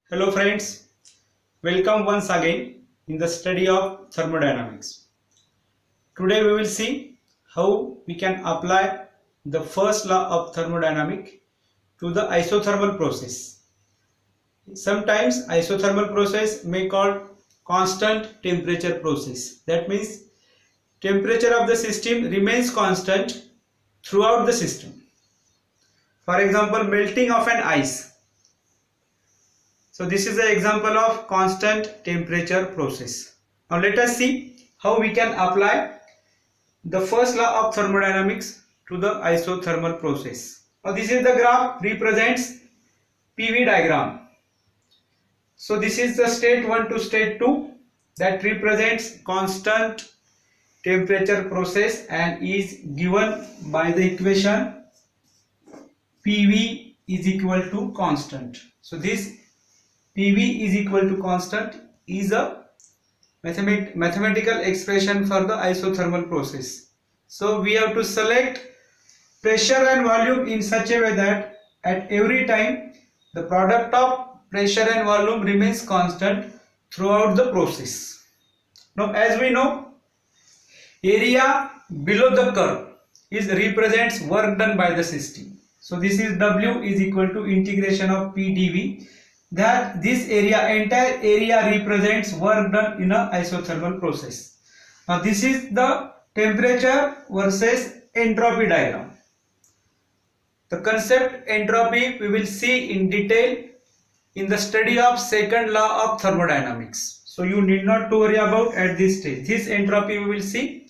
Hello friends, welcome once again in the study of thermodynamics. Today we will see how we can apply the first law of thermodynamics to the isothermal process. Sometimes isothermal process may called constant temperature process. That means temperature of the system remains constant throughout the system. For example, melting of an ice. So this is an example of constant temperature process. Now let us see how we can apply the first law of thermodynamics to the isothermal process. Now this is the graph represents PV diagram. So this is the state 1 to state 2 that represents constant temperature process and is given by the equation PV is equal to constant. So this PV is equal to constant is a mathematical expression for the isothermal process. So we have to select pressure and volume in such a way that at every time the product of pressure and volume remains constant throughout the process. Now as we know, area below the curve is represents work done by the system. So this is W is equal to integration of P dV. That this entire area represents work done in a isothermal process. Now this is the temperature versus entropy diagram. The concept entropy we will see in detail in the study of second law of thermodynamics. So you need not to worry about at this stage. This entropy we will see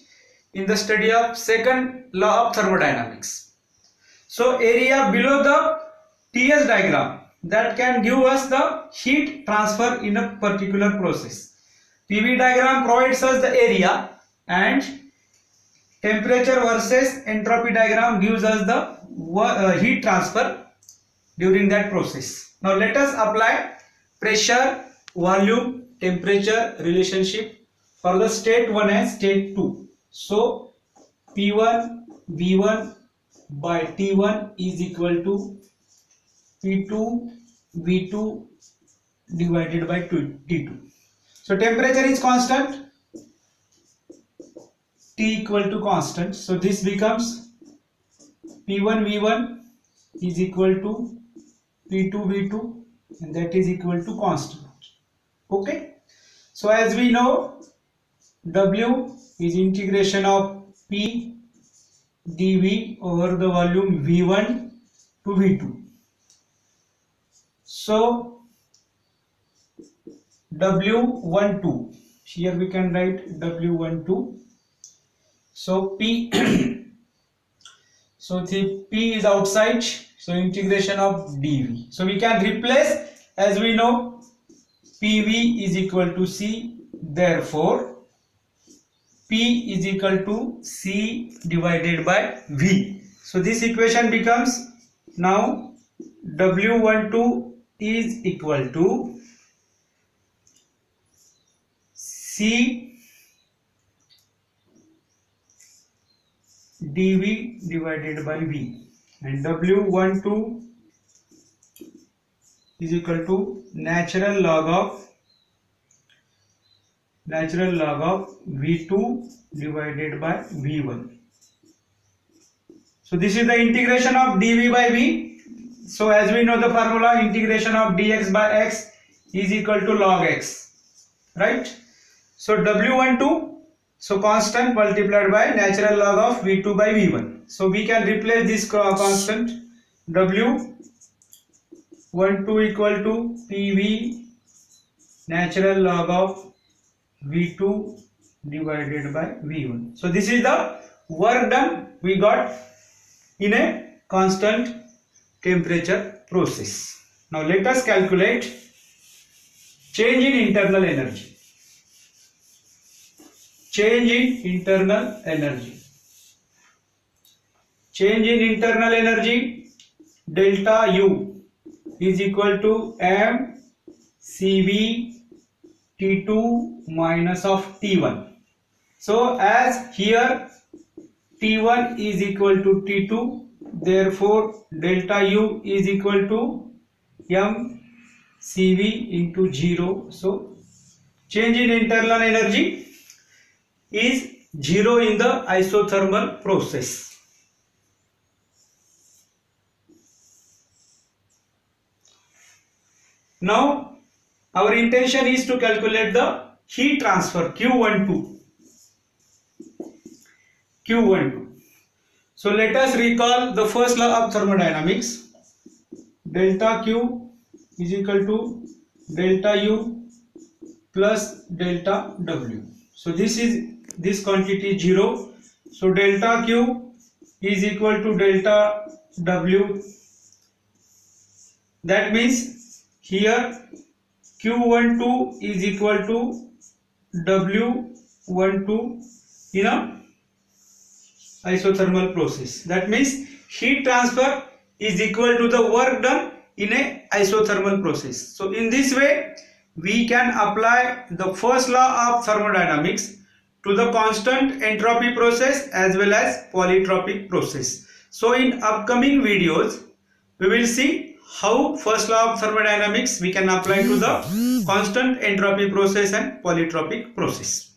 in the study of second law of thermodynamics. So area below the TS diagram that can give us the heat transfer in a particular process. PV diagram provides us the area and temperature versus entropy diagram gives us the heat transfer during that process. Now let us apply pressure, volume, temperature relationship for the state 1 and state 2. So P1 V1 by T1 is equal to P2 V2 divided by T2. So temperature is constant, T equal to constant. So this becomes P1 V1 is equal to P2 V2 and that is equal to constant. Okay. So as we know, W is integration of P dV over the volume V1 to V2. So W12, here we can write W12. So P, so the P is outside, so integration of dV. So we can replace, as we know, PV is equal to C, therefore P is equal to C divided by V. So this equation becomes now W12 is equal to C dV divided by V, and W12 is equal to natural log of V2 divided by V1. So this is the integration of dV by V. So as we know the formula, integration of dx by x is equal to log x, right? So W12, so constant multiplied by natural log of V2 by V1. So we can replace this constant W12 equal to PV natural log of V2 divided by V1. So this is the work done we got in a constant temperature process. Now let us calculate change in internal energy. Change in internal energy. Change in internal energy, delta U is equal to M CV T2 minus of T1. So as here T1 is equal to T2, therefore delta U is equal to M Cv into 0. So change in internal energy is 0 in the isothermal process. Now our intention is to calculate the heat transfer Q12. So let us recall the first law of thermodynamics. Delta Q is equal to delta U plus delta W. So this quantity 0. So delta Q is equal to delta W. That means here Q12 is equal to W12 in a isothermal process. That means heat transfer is equal to the work done in a isothermal process. So in this way we can apply the first law of thermodynamics to the constant entropy process as well as polytropic process. So in upcoming videos we will see how first law of thermodynamics we can apply to the constant entropy process and polytropic process.